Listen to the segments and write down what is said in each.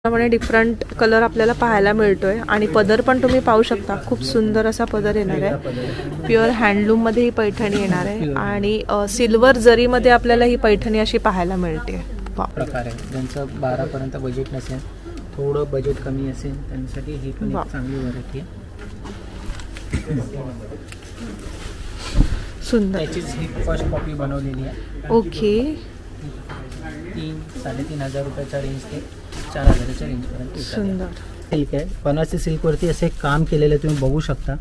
त्यामुळे different colour आपल्याला पाहायला मिळतोय आणि पदर पण तुम्ही पाहू शकता, खूप सुंदर असा पदर येणार आहे। प्युअर हँडलूम मध्ये ही पैठणी येणार आहे आणि सिल्वर जरी मध्ये आपल्याला ही पैठणी अशी पाहायला मिळते। प्रकार आहे ज्यांचं 12 पर्यंत बजेट नसेल, थोडं बजेट कमी असेल त्यांच्यासाठी ही पण एक चांगली व्हरायटी आहे। सुंदर त्याचीच ही फर्स्ट कॉपी बनवलेली आहे। ओके 3-3.5 रुपयाच्या रेंज ते 4,000च्या रेंज पर्यंत सुंदर सिल्क आहे। बनारसी सिल्क वरती असे काम केलेले तुम्ही बघू शकता,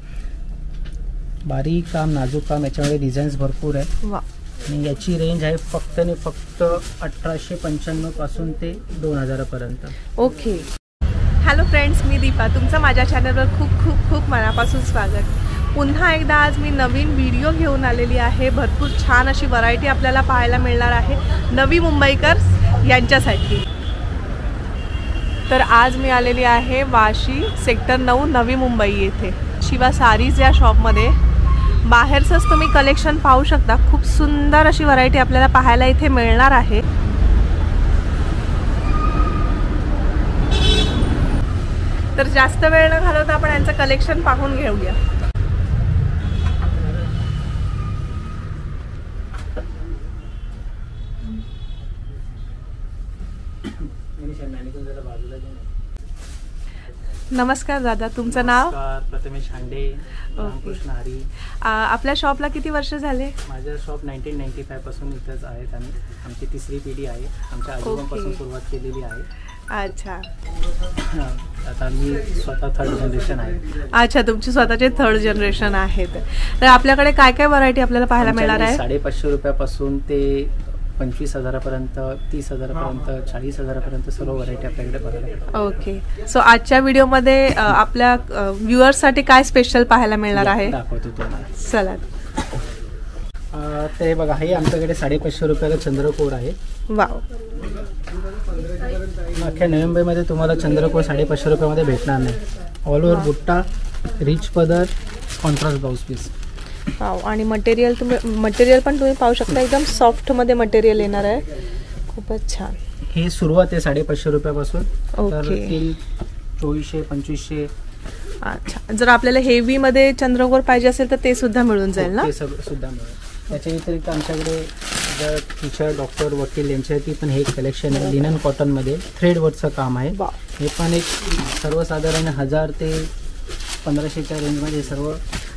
बारीक काम, नाजूक काम, याच्यामध्ये डिझाईन्स भरपूर आहे। वा आणि याची रेंज आहे फक्त आणि फक्त 1895 पासून ते 2000 पर्यंत। ओके हॅलो फ्रेंड्स, मी दीपा, तुमचं माझ्या चॅनलवर खूप खूप खूप मनापासून स्वागत। पुन्हा एकदा आज मी नवीन व्हिडिओ घेऊन आलेली आहे। भरपूर छान अशी व्हरायटी आपल्याला पाहायला मिळणार आहे नवी मुंबईकर यांच्यासाठी। तर आज मी आलेली आहे वाशी सेक्टर 9 नवी मुंबई येथे शिवा सारीज या शॉपमध्ये। बाहेरचंच तुम्ही कलेक्शन पाहू शकता, खूप सुंदर अशी व्हरायटी आपल्याला पाहायला इथे मिळणार आहे। तर जास्त वेळ न घालवता आपण यांचं कलेक्शन पाहून घेऊया। नमस्कार दादा, तुमचं नाव? प्रथमेश हांडे, रामकृष्ण हरी। आपल्या शॉपला किती वर्ष झाले? माझ्या शॉप 1995 पासून इथेच आहेत आणि आमची तिसरी पिढी आहे। आमच्या आजोबांपासून सुरुवात केलेली आहे। अच्छा, आता मी स्वतः 3rd जनरेशन आहे। अच्छा, तुमची स्वतःचे 3rd जनरेशन आहेत। तर आपल्याकडे काय काय व्हरायटी आपल्याला पाहायला मिळणार आहे? 550 रुपयापासून ते 25,000 पर्यंत, 30,000 पर्यंत, 40,000 पर्यंत सर्व व्हरायटी आपल्याकडे बघायला। ओके, सो आजच्या व्हिडिओमध्ये आपल्या व्ह्युअर्ससाठी काय स्पेशल पाहायला मिळणार आहे दाखवतो तुम्हाला। चला ते बघा, हे आमच्याकडे 550 रुपयाला चंद्रकोर आहे। वाव, अख्ख्या नवी मुंबईमध्ये तुम्हाला चंद्रकोर 550 रुपयामध्ये भेटणार नाही। ऑल ओव्हर बुट्टा, रिच पदर, कॉन्ट्रास्ट ब्लाउज पीस। वाव, आणि मटेरियल पण तुम्ही पाहू शकता, एकदम सॉफ्ट मध्ये मटेरियल येणार आहे, खूपच छान। हे सुरुवात आहे 550 रुपयापासून तर ओके 2400-2500। अच्छा, जर आपल्याला हेवी मध्ये चंद्रकोर पाहिजे असेल तर ते सुद्धा मिळून जाईल ना? ते सुद्धा मिळेल। त्याच्या व्यतिरिक्त आमच्याकडे जर टीचर, डॉक्टर, वकील यांच्यासाठी पण हे कलेक्शन आहे। लिनन कॉटन मध्ये थ्रेड वर्कचं काम आहे। हे पण एक सर्वसाधारण 1000 ते 1500च्या रेंजमध्ये सर्व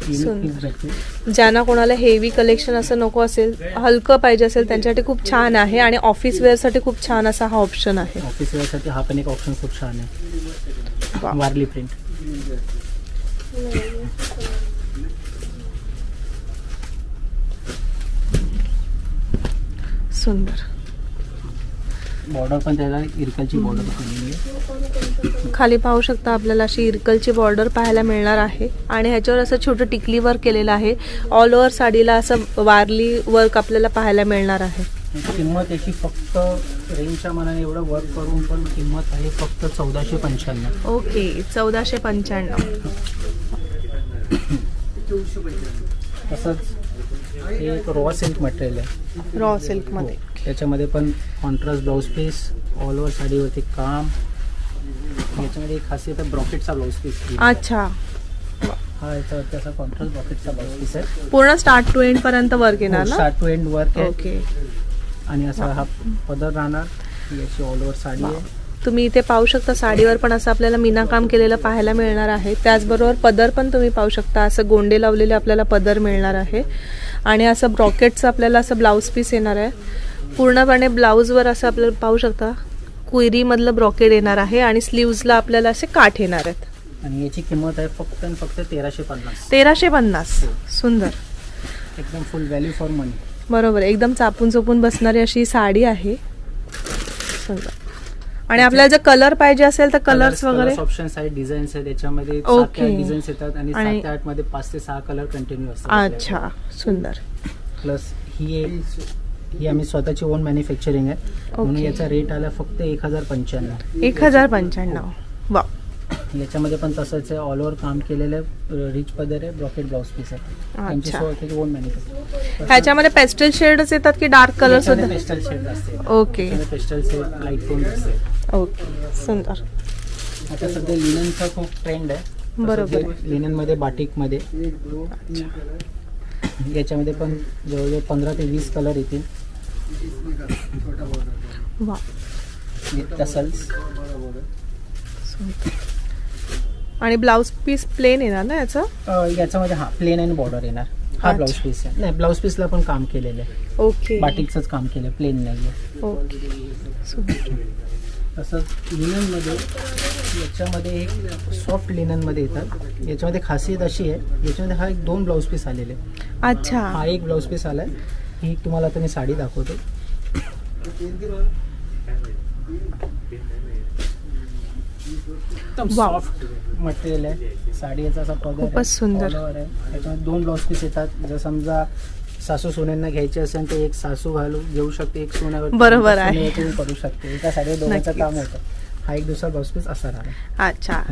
भेटते। ज्यांना कोणाला हेवी कलेक्शन असं नको असेल, हलकं पाहिजे असेल, त्यांच्यासाठी खूप छान आहे आणि ऑफिस वेअरसाठी खूप छान असा हा ऑप्शन आहे। ऑफिस वेअरसाठी हा पण एक ऑप्शन खूप छान आहे। वारली प्रिंट, सुंदर। बॉर्डर पण त्याला इरकलची बॉर्डर केलेली आहे। खाली पाहू शकता आपल्याला अशी इरकलची बॉर्डर पाहायला मिळणार आहे आणि ह्याच्यावर असं छोटं टिकली वर्क केलेलं आहे। ऑल ओव्हर साडीला असं वारली वर्क आपल्याला पाहायला मिळणार आहे। किंमत याची फक्त रेंजच्या मनाने एवढं वर्क करून पण किंमत आहे फक्त 1495। ओके, 1495। तसंच हे एक रॉ सिल्क मटेरियल आहे। रॉ सिल्क मध्ये त्याच्यामध्ये पण contrast blouse piece, all over साडीवरती काम। याच्यामध्ये एक खासियत आहे ब्रॉकेटचा ब्लाउज पीस। अच्छा, हा याच्यावरती असा कॉन्ट्रास्ट ब्रॉकेटचा ब्लाउज पीस आहे। पूर्ण स्टार्ट टू एंड पर्यंत वर्क येणार ना? स्टार्ट टू एंड वर्क आहे। ओके, आणि असा हा पदर राहणार। ही अशी ऑल ओव्हर साडी आहे। तुम्ही इथे पाहू शकता साडीवर पण असं आपल्याला मीना काम केलेलं पाहायला मिळणार आहे। त्याचबरोबर पदर पण तुम्ही पाहू शकता, असं गोंडे लावलेले आपल्याला पदर मिळणार आहे आणि असं ब्रॉकेटचं आपल्याला असं ब्लाउज पीस येणार आहे। पूर्णपणे ब्लाऊजवर असं आपल्याला पाहू शकता क्वेरी मधलं ब्रॉकेट येणार आहे आणि स्लीव्सला आपल्याला असे काठ येणार आहेत। आणि याची किंमत आहे फक्त आणि फक्त 1350। 1350, सुंदर, एकदम फुल व्हॅल्यू फॉर मनी। बरोबर, एकदम चापून चोपून बसणारी अशी साडी आहे, सुंदर। आणि आपल्याला जर कलर पाहिजे असेल तर कलर्स वगैरे ऑप्शन्स आहेत, डिझाईन्स आहेत। त्याच्यामध्ये 7 ते 8 डिझाईन्स येतात आणि 7 ते 8 मध्ये 5 ते 6 कलर कंटिन्यू असतात। अच्छा, सुंदर। प्लस ही आम्ही स्वतःची ओन मॅन्युफॅक्चरिंग आहे, म्हणून याचा रेट आला फक्त 1095। 1095, वा। याच्यामध्ये पण तसंच आहे, ऑल ओव्हर काम केलेलं आहे, रिच पदर आहे, ब्रॉकेट ब्लाउज पीस आहे। आमची स्वतःची ओन मॅन्युफॅक्चर। ह्याच्यामध्ये पेस्टल शेड्स येतात की डार्क कलर सुद्धा? पेस्टल शेड असते। Okay, pastel shade, light tone असते। ओके, सुंदर. आता सध्या लिननचा खूप ट्रेंड आहे. बरोबर. लिननमध्ये बाटिकमध्ये याच्यामध्ये पण जवळजवळ 15 ते 20 कलर येतील. वा, टसल्स. आणि ब्लाउज पीस प्लेन येणार ना याचं? याच्यामध्ये प्लेन आणि बॉर्डर येणार. हा ब्लाउज पीस आहे. नाही, ब्लाउज पीसला पण काम केलेलं आहे. ओके, बाटिकचंच काम केलं, प्लेन नाही आहे. ओके. तसंच लिननमध्ये याच्यामध्ये एक सॉफ्ट लिननमध्ये येतात. याच्यामध्ये खासियत अशी आहे, याच्यामध्ये हा एक 2 ब्लाउज पीस आलेले. अच्छा, हा एक ब्लाउज पीस आलाय. ही तुम्हाला आता मी साडी दाखवतो. एकदम सॉफ्ट मटेरियल आहे. साडी याचा असा पदर आहे, खूपच सुंदर. collar आहे. त्याच्यामध्ये 2 ब्लाउज पीस येतात. जर समजा सासू सोन्यांना घ्यायचे असेल तर एक सासू घेऊ शकते, एक सोन्यावर बरोबर आहे, करू शकते. एका साडीवर दोघांचं काम होतं. हा एक दुसरा ब्लाउज पीस असा राहिला. अच्छा.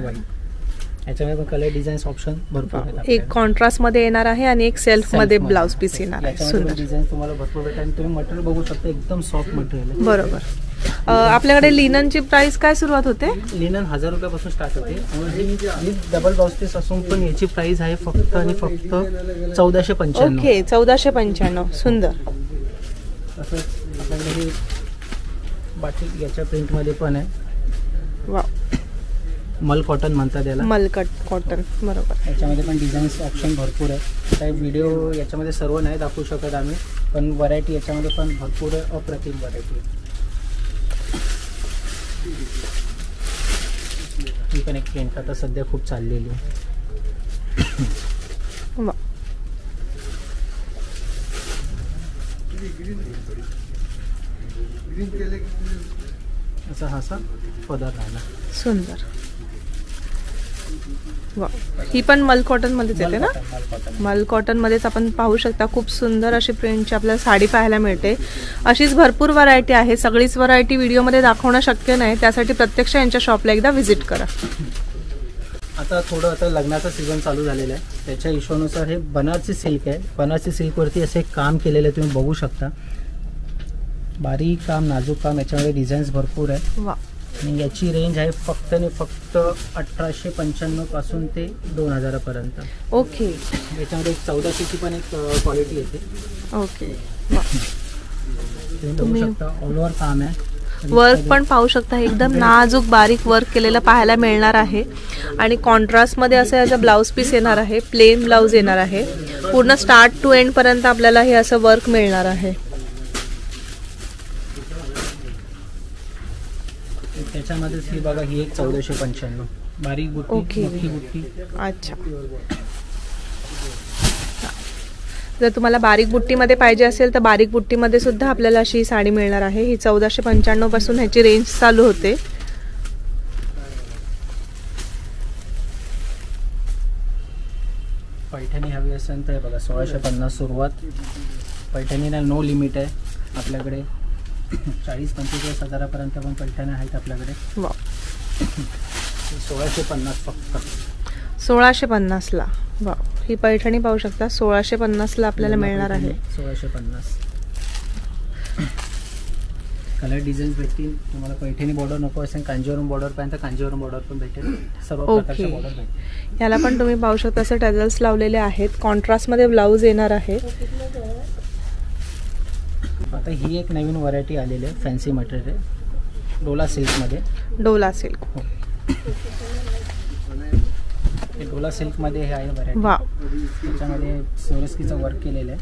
याच्यामध्ये पण कलर डिझाईन्स ऑप्शन भरपूर आहेत. एक कॉन्ट्रास्ट मध्ये येणार आहे आणि एक सेल्फ मध्ये ब्लाउज पीस येणार आहे. सुंदर डिझाईन तुम्हाला भरपूर भेटेल. आणि तुम्ही मटेरियल बघू शकता, एकदम सॉफ्ट मटेरियल आहे. बरोबर. आपल्याकडे लिननची प्राइस काय सुरुवात होते? लिनन 1000 रुपयापासून स्टार्ट होते. आणि डबल ब्लाउज पीस असून पण याची प्राइस आहे फक्त आणि फक्त 1495. ओके, 1495. सुंदर. तसंच आपल्याकडे हे बाटिक याच्या प्रिंटमध्ये पण आहे. वा, मल कॉटन म्हणतात याला. मलकट कॉटन. बरोबर. याच्यामध्ये पण डिझाईन्स ऑप्शन भरपूर आहे. काही व्हिडिओ याच्यामध्ये सर्व नाही दाखवू शकत आम्ही, पण व्हरायटी याच्यामध्ये पण भरपूर आहे. अप्रतिम व्हरायटी आहे. ही पण एक ट्रेंड आता सध्या खूप चाललेली आहे. वा, असा पदर राहिला. सुंदर. वा, ही पण मल कॉटन मध्येच येते ना? मल कॉटन मध्येच आपण पाहू शकता. खूप सुंदर अशी प्रिंटची आपल्याला साडी पाहायला मिळते. अशीच भरपूर व्हरायटी आहे. सगळीच व्हरायटी व्हिडिओमध्ये दाखवणं शक्य नाही, त्यासाठी प्रत्यक्ष यांच्या शॉपला एकदा व्हिजिट करा. आता लग्नाचा सीझन चालू झालेला आहे. त्याच्या हिशोबानुसार हे बनारसी सिल्क आहे. बनारसी सिल्कवरती असे काम केलेलं आहे, तुम्ही बघू शकता. बारीक काम, नाजूक काम, याच्यामध्ये डिझाईन्स भरपूर आहे. वा, आणि याची रेंज आहे फक्त आणि फक्त 1895 पासून ते 2000 पर्यंत. ओके. याच्यामध्ये एक 1400ची पण एक क्वालिटी येते. ओके. वा, तुम्ही बघू शकता, ऑल ओव्हर काम आहे. वर्क पण पाहू शकता. एकदम नाजूक बारीक वर्क केलेलं पाहायला मिळणार आहे. आणि कॉन्ट्रास्ट मध्ये असं याचा ब्लाउज पीस येणार आहे. प्लेन ब्लाउज येणार आहे. पूर्ण स्टार्ट टू एंड पर्यंत आपल्याला हे असं वर्क मिळणार आहे. त्याच्यामध्येच ही बघा, ही एक 1495 बारीक बुट्टी. ओके. मोठी बुट्टी. अच्छा. जर तुम्हाला बारीक बुट्टीमध्ये पाहिजे असेल तर बारीक बुट्टीमध्ये सुद्धा आपल्याला अशी साडी मिळणार आहे. ही 1495 पासून ह्याची रेंज चालू होते. पैठणी हवी असेल तर बघा 1650 सुरुवात. पैठणीला नो लिमिट आहे आपल्याकडे. 40-45 हजारापर्यंत पण पैठण्या आहेत आपल्याकडे. वा, 1650 फक्त. 1650 ला. वा, ही पैठणी पाहू शकता. 1650 ला आपल्याला मिळणार आहे. 1650. कलर डिझाईन भेटतील तुम्हाला. पैठणी बॉर्डर नको असेल, कांजीवरम बॉर्डर पाहिजे तर कांजीवरम बॉर्डर पण भेटेल. सर्व प्रकारचे बॉर्डर भेटेल. याला पण तुम्ही पाहू शकता असं टॅझल्स लावलेले आहेत. कॉन्ट्रास्ट मध्ये ब्लाउज येणार आहे. आता ही एक नवीन व्हरायटी आलेली आहे. फॅन्सी मटेरियल आहे. डोला सिल्कमध्ये. डोला सिल्क. हे डोला सिल्कमध्ये हे आहे व्हरायटी. वा, त्याच्यामध्ये सोरस्कीचं वर्क केलेलं आहे.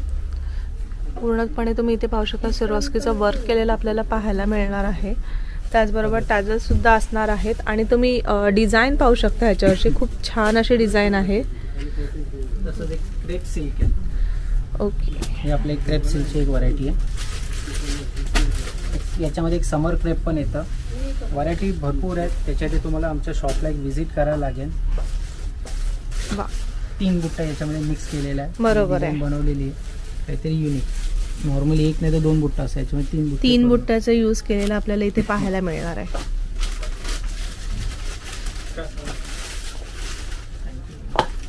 पूर्णपणे तुम्ही इथे पाहू शकता सिरोस्कीचं वर्क केलेलं आपल्याला पाहायला मिळणार आहे. त्याचबरोबर टॅझल्स सुद्धा असणार आहेत. आणि तुम्ही डिझाईन पाहू शकता ह्याच्यावरची. खूप छान अशी डिझाईन आहे. तसंच एक क्रेप सिल्क आहे. ओके. हे आपले क्रेप सिल्कची एक व्हरायटी आहे. याच्यामध्ये एक समर क्रेप पण येतं. व्हरायटी भरपूर आहेत. त्याच्यासाठी तुम्हाला आमच्या शॉपला एक व्हिजिट करायला लागेल. वा, 3 बुट्टा याच्यामध्ये मिक्स केलेला आहे. बरोबर आहे. बनवलेली आहे काहीतरी युनिक. नॉर्मली एक नाही तर 2 बुट्टा असं, याच्यामध्ये 3 बुट्ट्याचा यूज केलेला आपल्याला इथे पाहायला मिळणार आहे.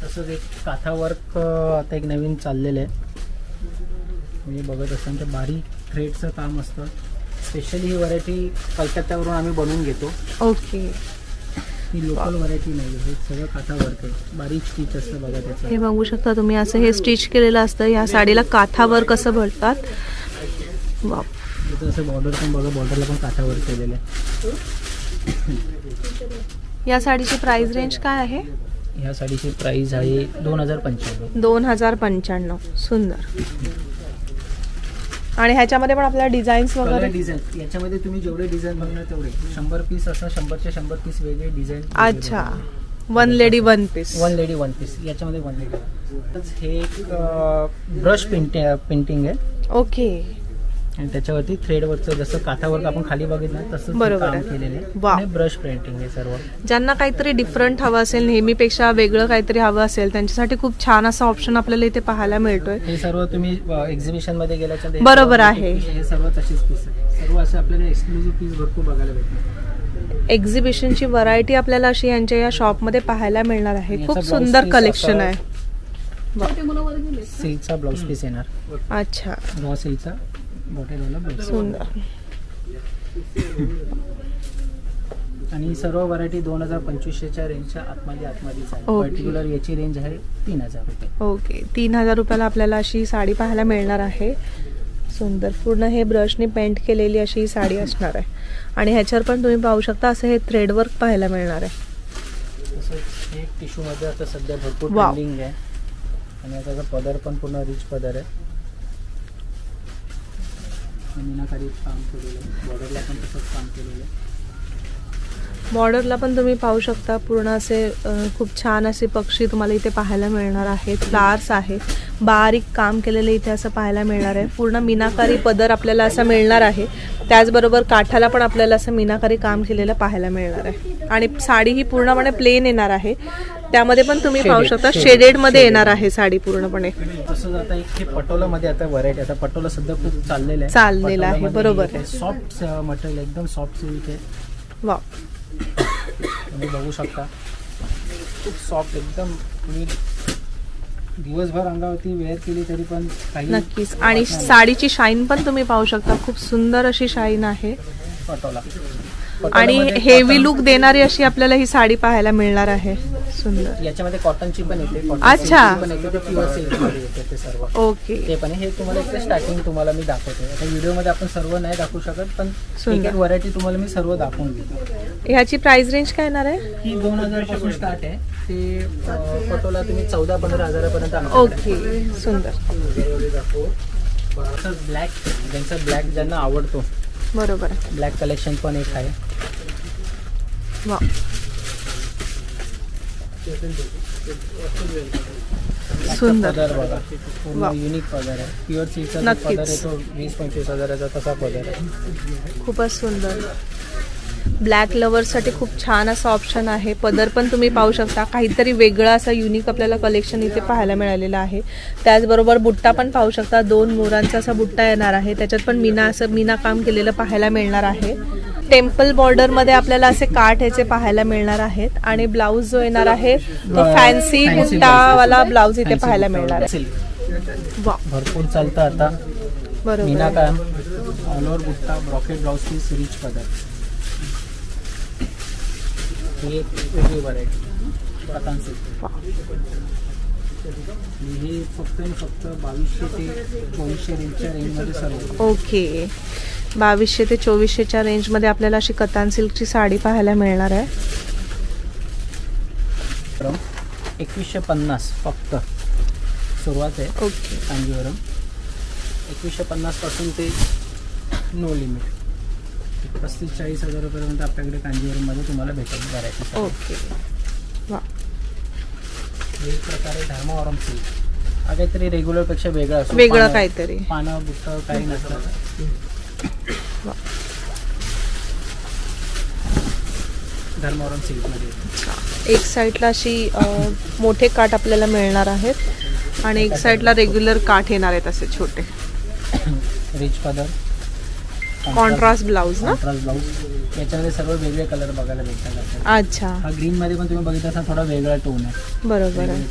तसंच एक काथा वर्क आता एक नवीन चाललेलं आहे. मी बघत असाल तर बारीक थ्रेडचं काम असतं. स्पेशली ही व्हरायटी कलकत्त्यावरून आम्ही बनवून घेतो. ओके. ही लोकल व्हरायटी नाही, हे सगळं काथा वर्क आहे, बारीक स्टिच असतं बघा त्याचं. हे बघू शकता तुम्ही, असं हे स्टिच केलेलं असतं. या साडीला काथावर कसं भरतात. वा. असं बॉर्डर पण बघा, बॉर्डरला पण काथा वर्क केलेलं आहे. या साडीची प्राइस रेंज काय आहे? ह्या साडीची प्राइस आहे 2095. 2095. सुंदर. आणि ह्याच्यामध्ये पण आपल्याला डिझाईन्स वगैरे. डिझाईन याच्यामध्ये तुम्ही जेवढे डिझाईन बघणार तेवढे 100 पीस असं 100चे 100 पीस वेगळे डिझाईन. अच्छा. One lady one piece. One lady one piece. याच्यामध्ये वन लेडी. हे एक ब्रश पेंटिंग आहे. ओके. आणि त्याच्यावरती थ्रेडवरचं जसं काथावर आपण खाली बघितलं तसं बरोबर काम आहे. केलेलं आहे. वा. आणि ब्रश पेंटिंग आहे सर्व. ज्यांना काहीतरी डिफरंट हवं असेल, नेहमीपेक्षा वेगळं काहीतरी हवं असेल, त्यांच्यासाठी खूप छान असा ऑप्शन आपल्याला इथे पाहायला मिळतोय. हे सर्व तुम्ही एक्झिबिशन मध्ये गेल्याच्या बरोबर आहे. हे सर्व तशीच पीस आहे. सर्व असे आपल्याला एक्सक्लुझिव्ह पीस भरपूर बघायला भेटतात. एक्झिबिशनची व्हरायटी आपल्याला अशी यांच्या या शॉपमध्ये पाहायला मिळणार आहे. खूप सुंदर कलेक्शन आहे. सिल्कचा ब्लाउज पीस येणार. अच्छा. रॉ सिल्कचा बॉटेलवाला ब्लाउज. सुंदर. आणि सर्व व्हरायटी 2025च्या रेंजच्या आतमध्ये आहे. ओके. पर्टिक्युलर याची रेंज आहे 3000 रुपये. ओके. 3000 रुपयाला आपल्याला अशी साडी पाहायला मिळणार आहे. सुंदर. पूर्ण हे ब्रशने पेंट केलेली अशी ही साडी असणार आहे. आणि ह्याच्यावर पण तुम्ही पाहू शकता असं हे थ्रेडवर्क पाहायला मिळणार आहे. तसंच एक टिश्यूमध्ये आता सध्या भरपूर वाव. ट्रेंडिंग आहे. आणि याचा पदर पण पूर्ण रिच पदर आहे. मीनाकारी काम केलेलं आहे. बॉर्डरला पण तसंच काम केलेलं आहे. बॉर्डरला पण तुम्ही पाहू शकता पूर्ण असे खूप छान असे पक्षी तुम्हाला इथे पाहायला मिळणार आहेत. फ्लावर्स आहे, बारीक काम केलेलं इथे असं पाहायला मिळणार आहे. पूर्ण मीनाकारी पदर आपल्याला असं मिळणार आहे. त्याचबरोबर काठाला पण आपल्याला असं मीनाकारी काम केलेलं पाहायला मिळणार आहे. आणि साडी ही पूर्णपणे प्लेन येणार आहे. त्यामध्ये पण तुम्ही पाहू शकता शेडेड मध्ये येणार आहे साडी पूर्णपणे. तसंच आता एक हे पटोला मध्ये आता व्हरायटी, आता पटोला सध्या खूप चाललेलं आहे. बरोबर आहे. सॉफ्ट मटेरियल, एकदम सॉफ्ट सिल्क आहे. वा. तुम्ही बघू शकता खूप सॉफ्ट एकदम. तुम्ही दिवसभर अंगावरती वेअर केली तरी पण काही नक्कीच. आणि साडीची शाईन पण तुम्ही पाहू शकता, खूप सुंदर अशी शाईन आहे. पटोला. आणि हेवी लुक देणारी अशी आपल्याला ही साडी पाहायला मिळणार आहे. सुंदर. याच्यामध्ये कॉटनची पण येते. अच्छा. पण येते, ते प्युअर सिल्क मध्ये येते ते सर्व. ओके. ते पण हे तुम्हाला इथे स्टार्टिंग तुम्हाला मी दाखवते. आता व्हिडिओमध्ये आपण सर्व नाही दाखवू शकत, पण एक एक व्हरायटी तुम्हाला मी सर्व दाखवून देतो. ह्याची प्राइस रेंज काय येणार आहे? ही 2000 पासून स्टार्ट आहे. ते पटोला तुम्ही 14-15 हजारापर्यंत. ओके. सुंदर. ब्लॅक, ज्यांचा ब्लॅक ज्यांना आवडतो. बरोबर आहे. ब्लॅक कलेक्शन पण एक आहे. वा. सुंदर. पदर बघा, पूर्ण युनिक पदर आहे. प्युअर सिल्कचा पदर आहे तो 20-25 हजाराचा तसा पदर आहे. खूपच सुंदर. ब्लॅक लवर्ससाठी खूप छान असा ऑप्शन आहे. पदर पण तुम्ही पाहू शकता, काहीतरी वेगळं असं युनिक आपल्याला कलेक्शन इथे पाहायला मिळालेलं आहे. त्याचबरोबर बुट्टा पण पाहू शकता, 2 मोरांचा असा बुट्टा येणार आहे. त्याच्यात पण मीना काम केलेलं पाहायला मिळणार आहे. टेम्पल बॉर्डर मध्ये आपल्याला असे काठ याचे पाहायला मिळणार आहेत. आणि ब्लाऊज जो येणार आहे तो फॅन्सी बुट्टावाला ब्लाऊज इथे पाहायला मिळणार आहे. वा. भरपूर चालतं आता. बरोबर. मीना काम, ऑल ओव्हर बुट्टा, ब्रॉकेट ब्लाऊज पीस, रिच पदर. ही एक वेगळी व्हरायटी पठाण सिल्क. ही फक्त 2200 ते 2400 रेंजच्या रेंजमध्ये सर्व. ओके. 2200 ते 2400च्या रेंजमध्ये आपल्याला अशी कतान सिल्कची साडी पाहायला मिळणार आहे. 2150 फक्त सुरुवात आहे. ओके. कांजीवरम 2150 पासून ते नो लिमिट 35-40 हजारापर्यंत आपल्याकडे कांजीवरममध्ये तुम्हाला भेटेल व्हरायटी. ओके. वा. एक प्रकारे धर्मावरम सिल्क. हा काहीतरी रेग्युलरपेक्षा वेगळा असतो. वेगळं काहीतरी. पानं बुट्ट काही नसतं. धर्मावरम सिल्कमध्ये एक साईडला अशी मोठे काठ आपल्याला मिळणार आहेत आणि एक साईडला रेग्युलर काठ येणार आहेत असे छोटे. रिच पदर, कॉन्ट्रास्ट ब्लाऊज ना. Contrast blouse. याच्यामध्ये सर्व वेगळे कलर बघायला भेटतात. अच्छा. हा ग्रीन मध्ये पण तुम्ही बघितलं असाल थोडा वेगळा टोन आहे. बरोबर आहे.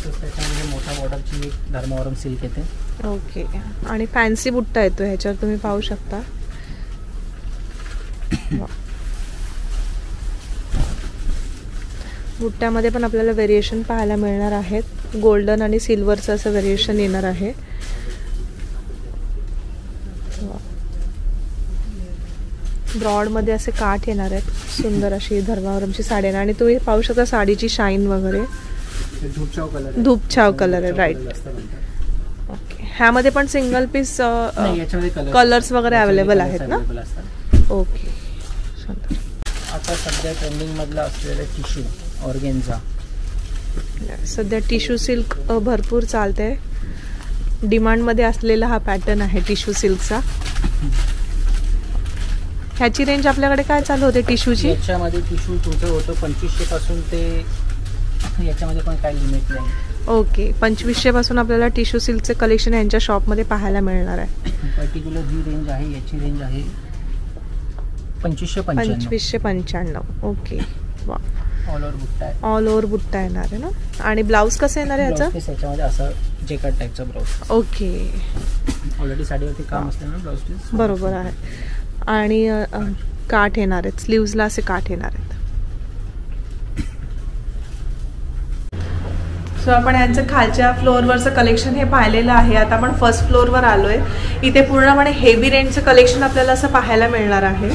त्याच्यामध्ये मोठा बॉर्डरची एक धर्मावरम सिल्क येते. ओके. आणि फॅन्सी बुट्टा येतो ह्याच्यावर, तुम्ही पाहू शकता. बुट्ट्यामध्ये पण आपल्याला व्हेरिएशन पाहायला मिळणार आहेत. गोल्डन आणि सिल्वरचं असं व्हेरिएशन येणार आहे. ब्रॉडमध्ये असे काठ येणार आहेत. सुंदर अशी धर्मावरमची साडी आहे. आणि तुम्ही पाहू शकता साडीची शाईन वगैरे. धूपछाव कलर आहे. राईट. ओके. ह्यामध्ये पण सिंगल पीस कलर्स वगैरे अवेलेबल आहेत ना? ओके. आता सध्या ट्रेंडिंग मधला असलेला टिश्यू ऑर्गेन्झा. सध्या टिश्यू सिल्क भरपूर चालते. डिमांडमध्ये असलेला हा पॅटर्न आहे टिश्यू सिल्कचा. ह्याची रेंज आपल्याकडे काय चालू होते टिश्यूची? याच्यामध्ये टिश्यू तुमचं होतं 2500 पासून ते याच्यामध्ये पण काही लिमिट नाही. ओके. 2500 पासून आपल्याला टिश्यू सिल्कचे कलेक्शन यांच्या शॉपमध्ये पाहायला मिळणार आहे. पर्टिक्युलर जी रेंज आहे याची रेंज आहे 2595. ओके. वा. ऑल ओव्हर बुट्टा आहे. ऑल ओव्हर बुट्टा येणार आहे ना? आणि ब्लाऊज कसं येणार आहे ह्याचं? याच्यामध्ये असं जेकट टाईपचा ब्लाऊज. ओके. ऑलरेडी साडीवरती काम असतं ना ब्लाऊज पीस. बरोबर आहे. आणि काठ येणार आहेत. स्लीव्जला असे काठ येणार आहेत. सो आपण यांचं खालच्या फ्लोअरवरचं कलेक्शन हे पाहिलेलं आहे. आता आपण फर्स्ट फ्लोअरवर आलोय. इथे पूर्णपणे हेवी रेंजचं कलेक्शन आपल्याला असं पाहायला मिळणार आहे.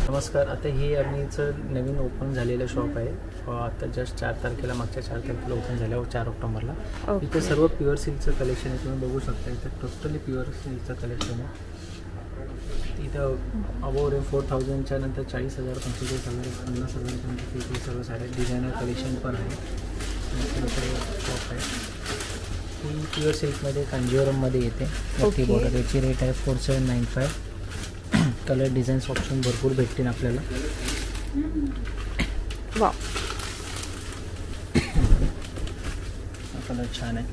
नमस्कार. आता हे आम्हीचं नवीन ओपन झालेलं शॉप आहे. आता जस्ट 4 तारखेला, मागच्या 4 तारखेला ओपन झाल्यावर 4 ऑक्टोबरला. इथे सर्व प्युअर सिल्कचं कलेक्शन आहे. तुम्ही बघू शकता. इथं टोटली प्युअर सिल्कचं कलेक्शन आहे. इथं अबोव 4000च्या नंतर 40,000, 45,000, 50,000 इथे सर्व साड्या डिझायनर कलेक्शन पण आहे. शॉप आहे. ही प्युअर सिल्कमध्ये कांजीवरममध्ये येते. नक्की बघा. त्याची रेट आहे 4795. कलर डिझाईन्स ऑप्शन भरपूर भेटतील आपल्याला. वा. कलर छान आहे.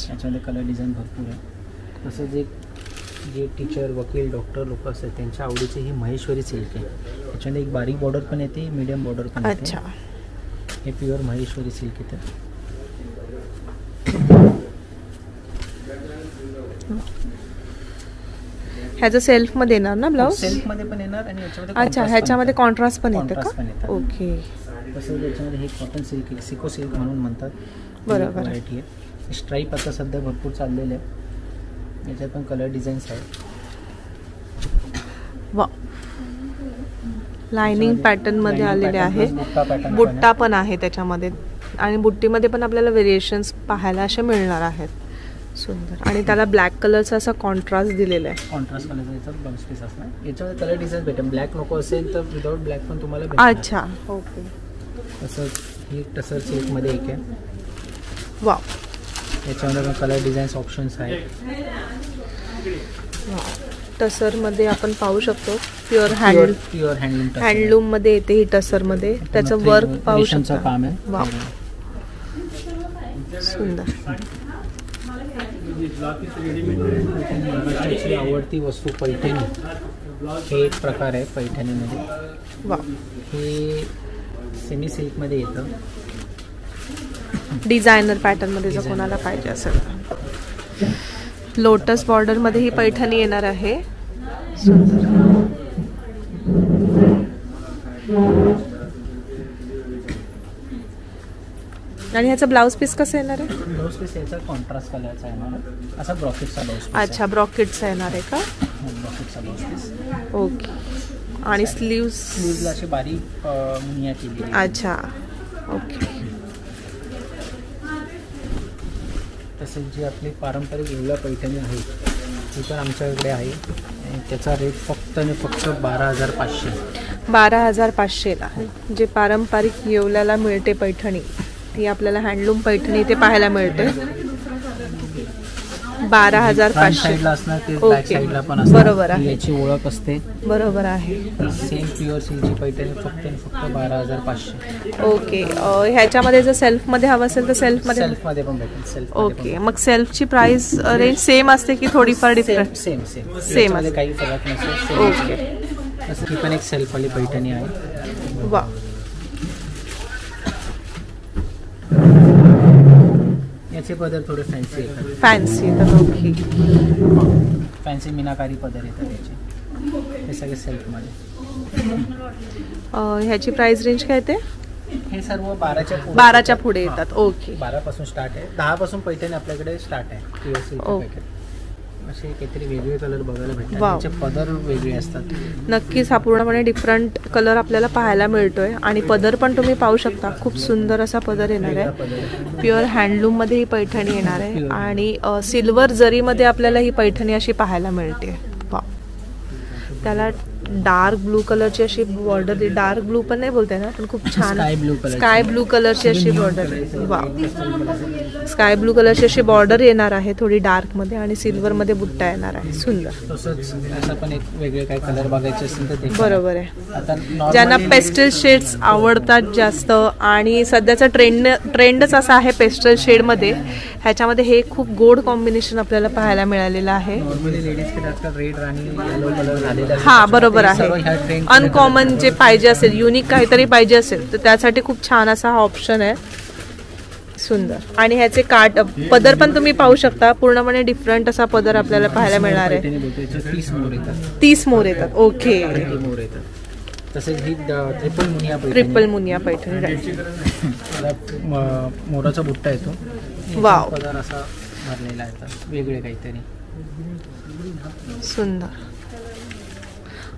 याच्यामध्ये कलर डिझाईन भरपूर आहे. तसंच जे टीचर, वकील, डॉक्टर लोक असतात त्यांच्या आवडीची ही महेश्वरी सिल्क आहे. त्याच्यामध्ये एक बारीक बॉर्डर पण येते, मीडियम बॉर्डर पण येते. अच्छा. हे प्युअर महेश्वरी सिल्क येते. ह्याचं सेल्फमध्ये येणार ना ब्लाऊज? सेल्फमध्ये पण येणार आणि याच्यामध्ये अच्छा. ह्याच्यामध्ये कॉन्ट्रास्ट पण येतं का? ओके. तसंच याच्यामध्ये हे कॉटन सिल्क आहे. सिको सिल्क म्हणून म्हणतात. बरोबर. व्हरायटी आहे. स्ट्राईप आता सध्या भरपूर चाललेले आहे. याच्यात पण कलर डिझाईन्स आहेत. वा. लाइनिंग पॅटर्न मध्ये आलेले आहे. बुट्टा पण आहे त्याच्यामध्ये. आणि बुट्टीमध्ये पण आपल्याला व्हेरिएशन्स पाहायला असे मिळणार आहेत. सुंदर. आणि त्याला ब्लॅक कलरचा असा कॉन्ट्रास्ट दिलेला आहे. कॉन्ट्रास्ट कलरचा ब्लाउज पीस असणार. याच्यामध्ये कलर डिझाईन भेटेल. ब्लॅक नको असेल तर विदाउट ब्लॅक पण तुम्हाला भेटेल. अच्छा. ओके. असं ही टसर सिल्कमध्ये एक आहे. वा. याच्यामध्ये पण कलर डिझाईन्स ऑप्शन्स आहेत. टसरमध्ये आपण पाहू शकतो. प्युअर हँडलूम मध्ये येते ही टसरमध्ये. त्याचं वर्क पाहू शकतो. काम आहे. वा. सुंदर. महाराष्ट्राची आवडती वस्तू पैठणी. हे एक प्रकार आहे पैठणीमध्ये. वा. हे सेमी सिल्कमध्ये येतं. डिझायनर पॅटर्नमध्ये जर कोणाला पाहिजे असेल. लोटस बॉर्डरमध्ये ही पैठणी येणार आहे. सुंदर. आणि ह्याचा ब्लाउज पीस कसं येणार आहे? ब्लाउज पीस याचा कॉन्ट्रास्ट कलरचा येणार. असा ब्रॉकेटचा ब्लाउज पीस. अच्छा. ब्रॉकेटचा येणार आहे का? ब्रॉकेटचा ब्लाउज पीस. ओके. आणि स्लीव्जला अशी बारीक मुनिया केली. अच्छा. ओके. तसेच जी आपली पारंपरिक येवला पैठणी आहे ती पण आमच्याकडे आहे. त्याचा रेट फक्त आणि फक्त 12,500. 12,500ला. जे पारंपरिक येवल्याला मिळते पैठणी ती आपल्याला हँडलूम पैठणी ते पाहायला मिळते. 12,500. ओके. बरोबर आहे. याची ओळख असते. बरोबर आहे. सेम प्युअर सिल्कची पैठणी फक्त आणि फक्त 12,500. ओके. ह्याच्यामध्ये जर सेल्फमध्ये हवं असेल तर सेल्फमध्ये पण भेटेल. ओके. मग सेल्फची प्राइस रेंज सेम असते की थोडीफार डिफरंट? सेम काही फरक नसेल. ओके. असं ही पण एक सेल्फवाली पैठणी आहे. वा. ह्याचे पदर थोडे फॅन्सी येतात. फॅन्सी येतात. ओके. फॅन्सी मीनाकारी पदर येतात याचे. हे सगळे सेल्फमध्ये. ह्याची प्राइस रेंज काय ते? हे सर्व 12च्या पुढे येतात. ओके. 12 पासून स्टार्ट आहे. 10 पासून पैठणी आपल्याकडे स्टार्ट आहे. ओके. असे काहीतरी वेगळे कलर बघायला भेटतात. वाव. त्याचे पदर वेगळे असतात. नक्कीच हा पूर्णपणे डिफरंट कलर आपल्याला पाहायला मिळतोय आणि पदर पण तुम्ही पाहू शकता. खूप सुंदर असा पदर येणार आहे. प्युअर हँडलूम मध्ये ही पैठणी येणार आहे आणि सिल्वर जरीमध्ये आपल्याला ही पैठणी अशी पाहायला मिळते. वा. त्याला डार्क ब्लू कलरची अशी बॉर्डर, डार्क ब्लू पण नाही बोलते ना, पण खूप छान स्काय ब्लू कलरची अशी बॉर्डर. वा. स्काय ब्लू कलरची अशी बॉर्डर येणार आहे थोडी डार्क मध्ये आणि सिल्वर मध्ये बुट्टा येणार आहे. सुंदर. तसंच असं पण एक वेगळे काय कलर बघायचे असेल तर ते बरोबर आहे. आता ज्यांना पेस्टल शेड्स आवडतात जास्त आणि सध्याचा ट्रेंडच असा आहे पेस्टल शेड मध्ये, ह्याच्यामध्ये हे खूप गोड कॉम्बिनेशन आपल्याला पाहायला मिळालेलं आहे. नॉर्मली लेडीजकडे आजकाल रेड आणि येलो कलर झालेला आहे. हा बरोबर आहे. अनकॉमन जे पाहिजे असेल, युनिक काहीतरी पाहिजे असेल तर त्यासाठी खूप छान असा हा ऑप्शन आहे. सुंदर. आणि ह्याचे पदर पण तुम्ही पाहू शकता. पूर्णपणे डिफरंट असा पदर आपल्याला पाहायला मिळणार आहे. 30 मोर येतात. 30 मोर येतात. ओके. मोर येतात. तसेच ही ट्रिपल मुनिया पैठणी. ट्रिपल मुनिया पैठणी. मोराचा बुट्टा येतो. वाव. पदर असा भरलेला आहे. वेगळे काहीतरी. सुंदर.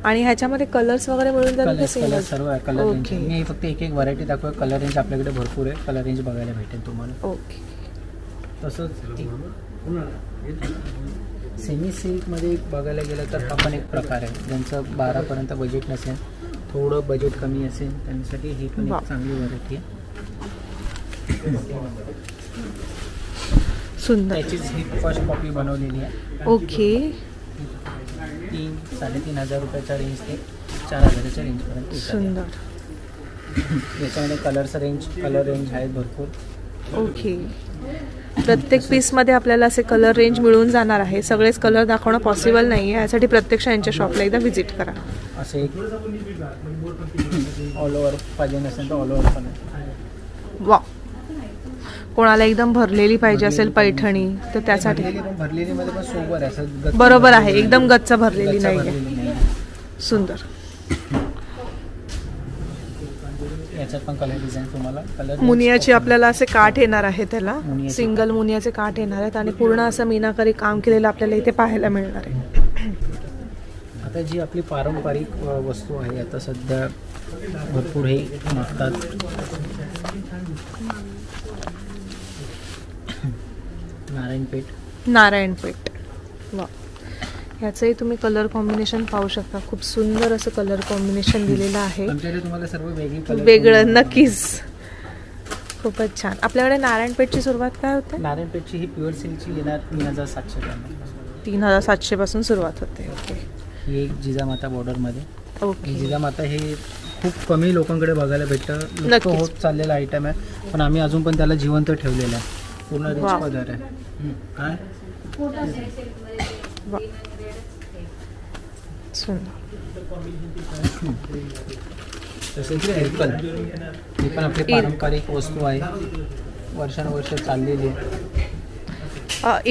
आणि ह्याच्यामध्ये कलर्स वगैरे मिळून जातात. सर्व कलर रेंज. मी फक्त एक व्हरायटी दाखवू. कलर रेंज आपल्याकडे भरपूर आहे. कलर रेंज बघायला भेटेल तुम्हाला. ओके. तसंच सेमी सिल्कमध्ये बघायला गेलं तर हा पण एक प्रकार आहे. ज्यांचं 12पर्यंत बजेट नसेल, थोडं बजेट कमी असेल, त्यांच्यासाठी ही पण एक चांगली व्हरायटी आहे. सुंदर. त्याचीच ही फर्स्ट कॉपी बनवलेली आहे. ओके. 3,000-3,500 रुपयाच्या रेंज ते 4,000च्या रेंजपर्यंत. सुंदर. याच्यामध्ये कलर रेंज आहेत भरपूर. ओके. प्रत्येक पीसमध्ये आपल्याला असे कलर रेंज मिळून जाणार आहे. सगळेच कलर दाखवणं पॉसिबल नाही आहे. यासाठी प्रत्यक्ष यांच्या शॉपला एकदा व्हिजिट करा. असे एक ऑल ओव्हर पाहिजे नसेल तर ऑल ओव्हर पण आहे. वा. कोणाला एकदम भरलेली पाहिजे असेल पैठणी तर त्यासाठी भरलेली मध्ये पण सोबर आहे. बरोबर आहे. एकदम गच्च भरलेली नाही. सुंदर. याच्यात पण कलर डिझाईन तुम्हाला कलर मुनियाची आपल्याला असे काठ येणार आहे. त्याला सिंगल मुनियाचे काठ येणार आहेत आणि पूर्ण असं मीनाकारी काम केलेलं आपल्याला इथे पाहायला मिळणार आहे. आता जी आपली पारंपरिक वस्तू आहे आता सध्या भरपूर हे मागतात. नारायणपेठ. वा. ह्याचंही तुम्ही कलर कॉम्बिनेशन पाहू शकता. खूप सुंदर असं कलर कॉम्बिनेशन दिलेलं आहे. तुम्हाला सर्व वेगळं. नक्कीच. खूपच छान. आपल्याकडे नारायणपेठची सुरुवात काय होते? नारायणपेठची ही प्युअर सिल्कची येणार 3,700. 3,700 पासून सुरुवात होते. ओके. ही एक जिजामाता बॉर्डरमध्ये. ओके. जिजामाता हे खूप कमी लोकांकडे बघायला भेटतं. लुप्त होत चाललेला आयटम आहे, पण आम्ही अजून पण त्याला जिवंत ठेवलेलं आहे. पूर्ण रिच पदर आहे. काय तसेच इरकल ही पण आपली पारंपरिक वस्तू आहे. वर्षानुवर्ष चाललेली आहे.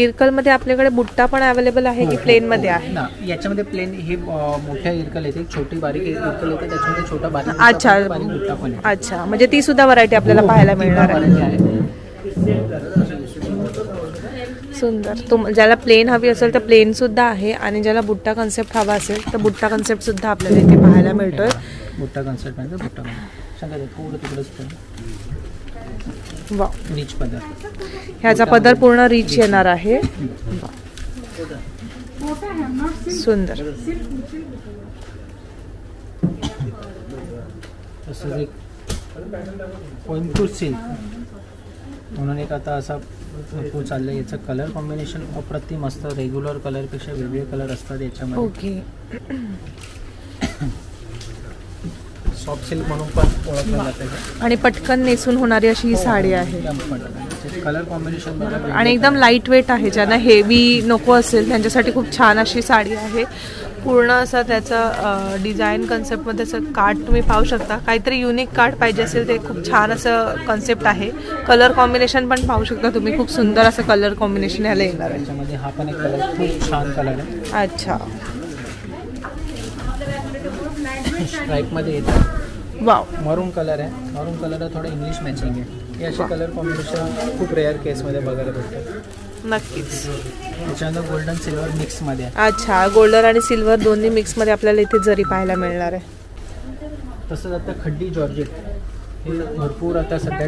इरकलमध्ये आपल्याकडे बुट्टा पण अवेलेबल आहे की प्लेन मध्ये आहे? याच्यामध्ये प्लेन हे मोठ्या इरकल येते, छोटी बारीक इरकल येते, त्याच्यामध्ये छोटा बारीक बुट्टा पण आहे. अच्छा, म्हणजे ती सुद्धा व्हरायटी आपल्याला पाहायला मिळणार आहे. सुंदर. ज्याला प्लेन हवी असेल तर प्लेन सुद्धा आहे आणि ज्याला बुट्टा कन्सेप्ट हवा असेल तर बुट्टा कन्सेप्ट सुद्धा आपल्याला इथे पाहायला मिळतोय. बुट्टा कन्सेप्ट म्हणजे बुट्टा सांगा थोडं तिकडंच. वा. रिच पदर. ह्याचा पदर पूर्ण रिच येणार आहे. सुंदर. तसंच एक कोइंबतूर सिल्क म्हणून एक आता असा भरपूर चाललं आहे. याचं कलर कॉम्बिनेशन अप्रतिम असतं. रेग्युलर कलरपेक्षा वेगवेगळे कलर असतात याच्यामध्ये. ओके. सॉफ्ट सिल्क म्हणून पण ओळखलं जातं आणि पटकन नेसून होणारी अशी ही साडी आहे. कलर कॉम्बिनेशन आणि एकदम लाईट वेट आहे. ज्यांना हेवी नको असेल त्यांच्यासाठी खूप छान अशी साडी आहे. पूर्ण असं त्याचं डिझाईन कन्सेप्टमध्ये असं कार्ड तुम्ही पाहू शकता. काहीतरी युनिक कार्ड पाहिजे असेल ते खूप छान असं कन्सेप्ट आहे. कलर कॉम्बिनेशन पण पाहू शकता तुम्ही, खूप सुंदर असं कलर कॉम्बिनेशन याला येणार आहे. त्याच्यामध्ये हा पण एक कलर खूप छान कलर आहे. अच्छा, स्ट्राईकमध्ये येतं. वाव, मरून कलर आहे. मरून कलर थोडं इंग्लिश मॅचिंग आहे. हे असे कलर कॉम्बिनेशन खूप रेअर केसमध्ये बघायला भेटतात. नक्कीच. त्याच्यानंतर गोल्डन सिल्वर मिक्समध्ये आहे. अच्छा, गोल्डन आणि सिल्वर दोन्ही मिक्समध्ये आपल्याला इथे जरी पाहायला मिळणार आहे. तसंच आता खड्डी जॉर्जेट हे भरपूर आता सध्या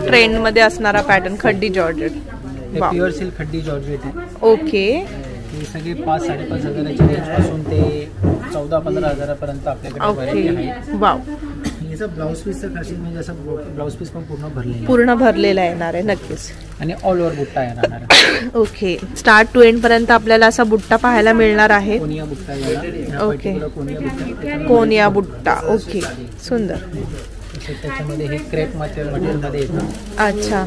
ट्रेंडमध्ये असणारा पॅटर्न खड्डी जॉर्जेट. हे प्युअर सिल्क खड्डी जॉर्जेट आहे. ओके. हे सगळे 5-5.5 हजाराच्या रेंजपासून ते 14-15 हजारापर्यंत आपल्याकडे व्हरायटी आहे. वाव. याचा ब्लाऊज पीसचं खासियत म्हणजे असं ब्लाऊज पीस पण पूर्ण भरलेला येणार आहे. नक्कीच. आणि ऑल ओव्हर बुट्टा येणार आहे. ओके. स्टार्ट टू एंड पर्यंत आपल्याला असा बुट्टा पाहायला मिळणार आहे. कोनिया बुट्टा याला. ओके. कोनिया कोनिया बुट्टा. ओके, सुंदर. त्याच्यामध्ये हे क्रेप मटेरियलमध्ये येतं. अच्छा,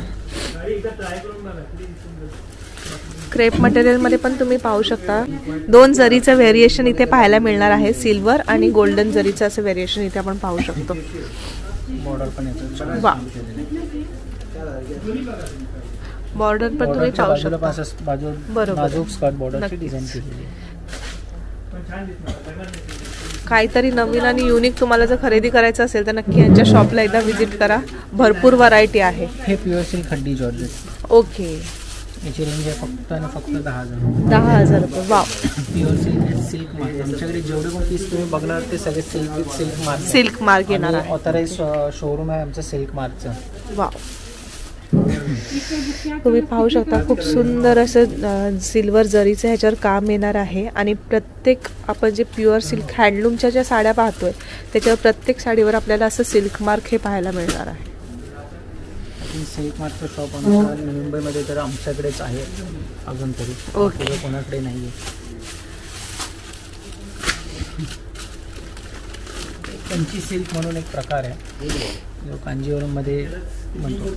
क्रेप मटेरियलमध्ये पण तुम्ही पाहू शकता 2 जरीचं व्हेरिएशन इथे पाहायला मिळणार आहे. सिल्वर आणि गोल्डन जरीचं असं व्हेरिएशन इथे आपण पाहू शकतो. बॉर्डर पण येतो. वा, बॉर्डर पण तुम्ही पाहू शकता. बरोबर, बाजूक स्कर्ट बॉर्डरची डिझाईन केलेली आहे. काहीतरी नवीन आणि युनिक तुम्हाला जर खरेदी करायचं असेल तर नक्की यांच्या शॉपला एकदा व्हिजिट करा. भरपूर व्हरायटी आहे. हे प्युअर सिल्क खड्डी जॉर्जेट. ओके. याची रेंज आहे फक्त आणि फक्त 10,000. 10,000 रुपये. वाव. Pure silk mark. आमच्याकडे जेवढे पण पीस तुम्ही बघणार ते सगळे सिल्क मार्क येणार आहे. ऑथराइज शोरूम आहे आमचं सिल्क मार्कचं. वाव. तुम्ही पाहू शकता खूप सुंदर असं सिल्वर जरीचं ह्याच्यावर काम येणार आहे. आणि प्रत्येक आपण जे प्युअर सिल्क हँडलूमच्या ज्या साड्या पाहतोय त्याच्यावर प्रत्येक साडीवर आपल्याला असं सिल्क मार्क हे पाहायला मिळणार आहे. सिल्क मार्कचं शॉप आमच्या मुंबईमध्ये तर आमच्याकडेच आहे अजून तरी. ओके. कोणाकडे नाही आहे. कंची सिल्क म्हणून एक प्रकार आहे जो कांजीवरममध्ये म्हणतो.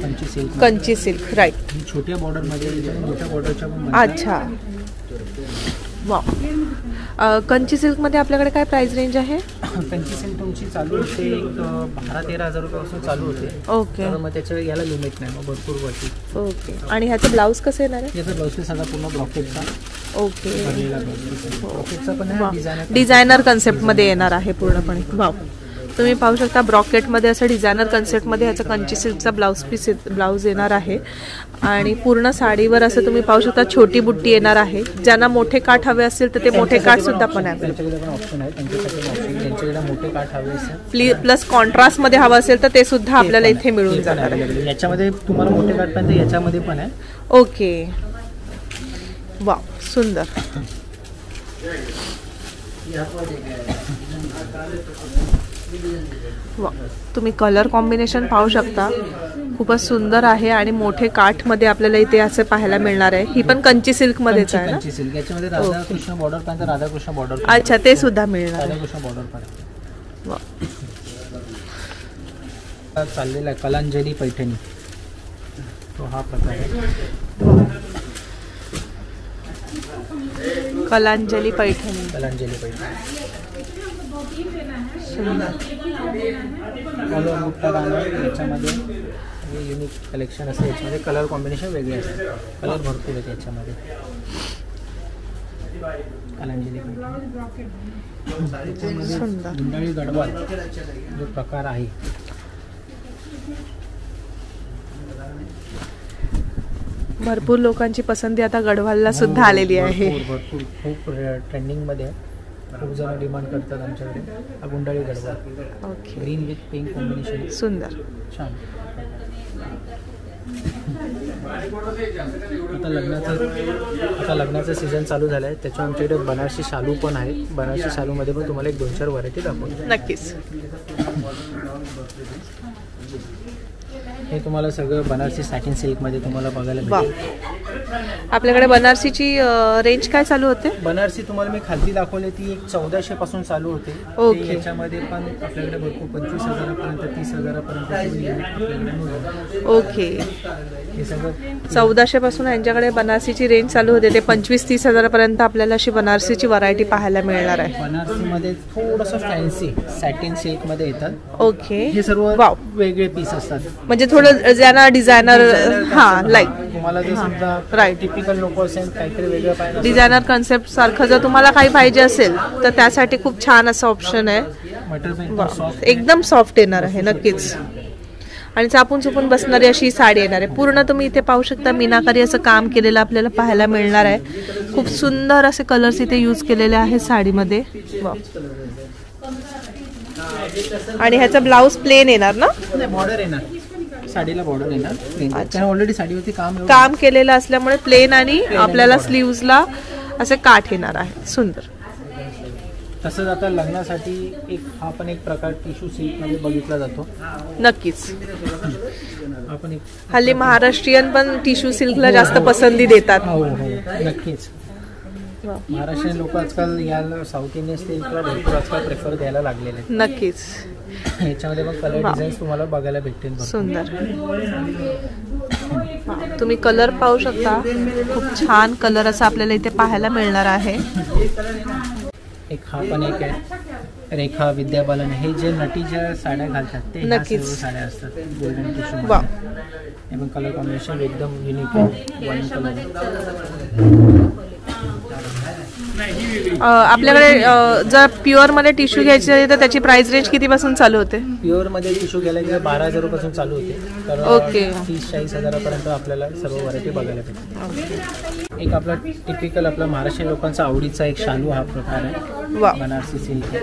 कंची सिल्क. राईट. छोट्या बॉर्डरमध्ये मोठ्या बॉर्डरच्या पण. अच्छा, वाव. कंची सिल्कमध्ये आपल्याकडे काय प्राइस रेंज आहे? कंची सिल्क तुमची चालू होते 12-13 हजार रुपयापासून चालू होते. ओके. तर मग त्याच्या याला लिमिट नाही, मग भरपूर वरती. ओके. आणि ह्याचं ब्लाऊज कसं येणार आहे? याचा ब्लाऊज पीस आता पूर्ण ब्रॉकेटचा. ओके. ब्रॉकेटचा पण डिझायनर कन्सेप्टमध्ये येणार आहे पूर्णपणे. वाव. तुम्ही पाहू शकता ब्रॉकेटमध्ये असं डिझायनर कन्सेप्टमध्ये ह्याचा कंची सिल्कचा ब्लाऊज येणार आहे. आणि पूर्ण साडीवर असं तुम्ही पाहू शकता छोटी बुट्टी येणार आहे. ज्यांना मोठे काठ हवे असतील तर ते मोठे काठ सुद्धा पण आहे. प्लस कॉन्ट्रास्टमध्ये हवं असेल तर ते सुद्धा आपल्याला इथे मिळून जाणार आहे. याच्यामध्ये तुम्हाला मोठे काठ पाहिजे याच्यामध्ये पण आहे. ओके. वा, सुंदर. वा, तुम्ही कलर कॉम्बिनेशन पाहू शकता खूपच सुंदर आहे. आणि मोठे काठ मध्ये आपल्याला इथे असे पाहायला मिळणार आहे. ही पण कंची सिल्क मध्येच आहे ना? कंची सिल्क. याच्यामध्ये राधाकृष्ण बॉर्डर पण राधाकृष्ण बॉर्डर. अच्छा, ते सुद्धा मिळणार आहे. राधाकृष्ण बॉर्डर पण. चाललेला आहे कलांजली पैठणी. तो हा प्रकार आहे. कलांजली पैठणी. कलांजली पैठणी. याच्यामध्ये युनिक कलेक्शन असते. याच्यामध्ये कलर कॉम्बिनेशन वेगळे असते. कलर भरपूर आहेत याच्यामध्ये. कलांजली गुंडाळी गडवाल जो प्रकार आहे. भरपूर लोकांची पसंती आता गडवालला सुद्धा आलेली आहे. भरपूर खूप ट्रेंडिंग मध्ये. खूप जण डिमांड करतात आमच्याकडे हा गुंडाळी Gadwal. Okay. Green with pink combination. सुंदर. छान. आता लग्नाचा सीझन चालू झाला आहे त्याच्यामुळे आमच्याकडे बनारसी शालू पण आहे. बनारसी शालूमध्ये पण तुम्हाला 1-2-4 व्हरायटी दाखवतो. नक्कीच. हे तुम्हाला सगळं बनारसी सॅटिन सिल्कमध्ये तुम्हाला बघायला मिळेल. आपल्याकडे बनारसीची रेंज काय चालू होते? बनारसी तुम्हाला मी खालती दाखवली ती एक 1400 पासून चालू होते. ओके. याच्यामध्ये पण आपल्याकडे भरपूर 25,000 पर्यंत 30,000 पर्यंत. ओके. हे सगळं 1400 पासून यांच्याकडे बनारसीची रेंज चालू होते ते 25-30 हजारापर्यंत आपल्याला अशी बनारसीची व्हरायटी पाहायला मिळणार आहे. बनारसीमध्ये थोडंसं फॅन्सी सॅटिन सिल्क मध्ये येतात. ओके. हे सर्व वाव. वेगळे पीस असतात. म्हणजे थोडं ज्यांना डिझायनर लाईक तुम्हाला जर समजा राईट टिपिकल नको असेल काहीतरी वेगळं पाहिजे डिझायनर कन्सेप्ट सारखं जर तुम्हाला काही पाहिजे असेल तर त्यासाठी खूप छान असं ऑप्शन आहे. मटेरियल एकदम सॉफ्ट येणार आहे नक्कीच. आणि चापून चुपून बसणारी अशी साडी येणार आहे. पूर्ण तुम्ही इथे पाहू शकता मीनाकारी असं काम केलेलं आपल्याला पाहायला मिळणार आहे. खूप सुंदर असे कलर्स इथे यूज केलेले आहेत साडीमध्ये. आणि ह्याचा ब्लाउज प्लेन येणार ना? बॉर्डर येणार साडीला बॉर्डर येणार. ऑलरेडी साडीवरती काम केलेलं असल्यामुळे प्लेन आणि आपल्याला स्लीव्हजला असे काठ येणार आहे. सुंदर. तसंच आता लग्नासाठी हा पण एक प्रकार टिश्यू सिल्क मध्ये बघितला जातो. नक्कीच. आपण हल्ली महाराष्ट्रीयन पण टिश्यू सिल्कला जास्त पसंती देतात. हो नक्कीच. महाराष्ट्रीयन लोक आजकाल या साऊथ इंडियन सिल्कला भरपूर आजकाल प्रेफर द्यायला लागलेले आहेत. नक्कीच. याच्यामध्ये पण कलर डिझाईन्स तुम्हाला बघायला भेटतील. सुंदर. तुम्ही कलर पाहू शकता. खूप छान कलर असा आपल्याला इथे पाहायला मिळणार आहे. एक हा पण एक आहे रेखा विद्या बालन. हे जे नटी ज्या साड्या घालतात ते नक्कीच साड्या असतात गोल्डन टिश्यू. वा. हे पण कलर कॉम्बिनेशन एकदम युनिक आहे. One colour. आपल्याकडे जर प्युअर मध्ये टिश्यू घ्यायचे आहे तर त्याची प्राइस रेंज किती पासून चालू होते? प्युअर मध्ये टिश्यू घ्यायला गेलं 12,000 पासून चालू होते. तर ओके. 30-40 हजारापर्यंत आपल्याला सर्व व्हरायटी बघायला भेटते. एक आपला टिपिकल आपला महाराष्ट्रीयन लोकांचा आवडीचा एक शालू हा प्रकार आहे. बनारसी सिल्क.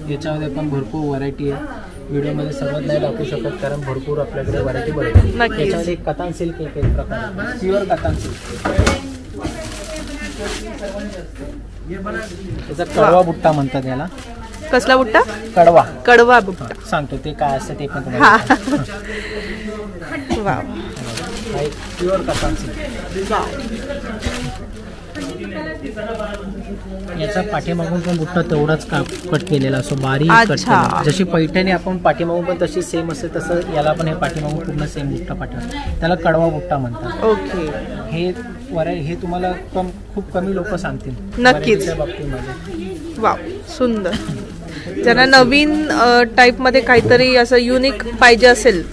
याच्यामध्ये पण भरपूर व्हरायटी आहे. व्हिडिओमध्ये सर्वात नाही दाखवू शकत कारण भरपूर आपल्याकडे व्हरायटी बघते. याच्यामध्ये एक कतान सिल्क एक प्रकार प्युअर कतान सिल्क. त्याचा कडवा बुट्टा म्हणतात याला. कसला बुट्टा? कडवा. कडवा बुट्टा. सांगतो ते काय असतं ते पण. वा. प्युअर कतान सिल्क. याचा पाठीमागून पण बुट्टा तेवढाच कट केलेला असो बारीक कट केलेला. जशी पैठणी आपण पाठीमागून पण तशी सेम असते तसं याला पण हे पाठीमागून पूर्ण सेम बुट्टा पाठवतात. त्याला कडवा बुट्टा म्हणतात. ओके. हे तुम्हाला खूप कमी लोक सांगतील नक्कीच. बाबतीमध्ये. वा. सुंदर. ज्यांना नवीन टाईप मध्ये काहीतरी असं युनिक पाहिजे असेल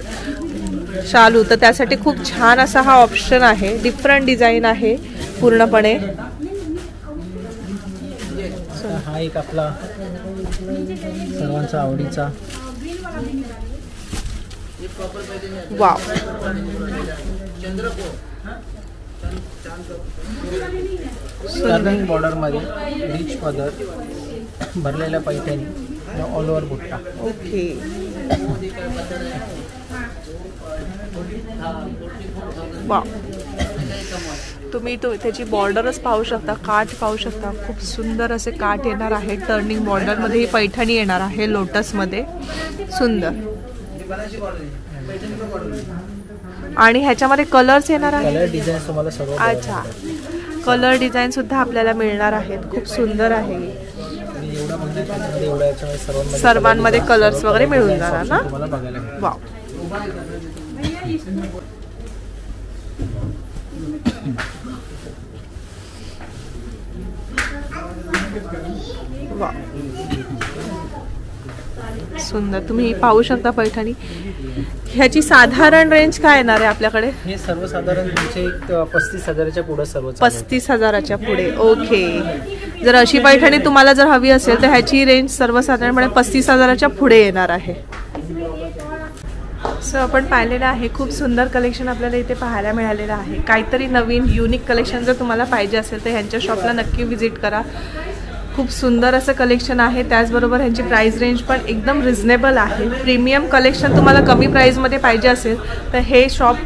शालू तर त्यासाठी खूप छान असा हा ऑप्शन आहे. डिफरंट डिझाईन आहे पूर्णपणे. हा एक आपला सर्वांचा आवडीचा. वाव. टर्निंग बॉर्डर मध्ये रिच पदर भरलेल्या पैठणी ऑल ओव्हर बुट्टा. ओके. वाव. तुम्ही त्याची बॉर्डरच पाहू शकता. काठ पाहू शकता. खूप सुंदर असे काठ येणार आहे. टर्निंग बॉर्डर मध्ये ही पैठणी येणार आहे लोटस मध्ये. सुंदर. आणि ह्याच्यामध्ये कलर्स येणार आहे. कलर डिझाईन तुम्हाला सर्व. अच्छा. कलर डिझाईन सुद्धा आपल्याला मिळणार आहेत. खूप सुंदर आहे. सर्वांमध्ये कलर्स वगैरे मिळून जाणार ना. वाव. सुंदर. तुम्ही पाहू शकता पैठणी. ह्याची साधारण रेंज काय येणार आहे आपल्याकडे? हे सर्वसाधारण तुमचे 35,000च्या पुढे सर्व. 35,000च्या पुढे. ओके. जर अशी पैठणी तुम्हाला जर हवी असेल तर ह्याची रेंज सर्वसाधारणपणे 35,000च्या पुढे येणार आहे. सो आपण पाहिलेलं आहे खूप सुंदर कलेक्शन आपल्याला इथे पाहायला मिळालेलं आहे. काहीतरी नवीन युनिक कलेक्शन जर तुम्हाला पाहिजे असेल तर ह्यांच्या शॉपला नक्की व्हिजिट करा. खूप सुंदर असं कलेक्शन आहे. त्याचबरोबर ह्यांची प्राइस रेंज पण एकदम रिझनेबल आहे. प्रीमियम कलेक्शन तुम्हाला कमी प्राईजमध्ये पाहिजे असेल तर हे शॉप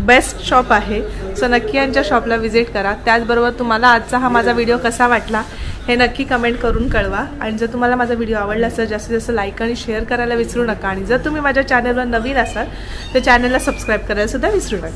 बेस्ट शॉप आहे. सो नक्की यांच्या शॉपला व्हिजिट करा. त्याचबरोबर तुम्हाला आजचा हा माझा व्हिडिओ कसा वाटला हे नक्की कमेंट करून कळवा. आणि जर तुम्हाला माझा व्हिडिओ आवडला असेल जास्तीत जास्त लाईक आणि शेअर करायला विसरू नका. आणि जर तुम्ही माझ्या चॅनलवर नवीन असाल तर चॅनलला सबस्क्राईब करायला सुद्धा विसरू नका.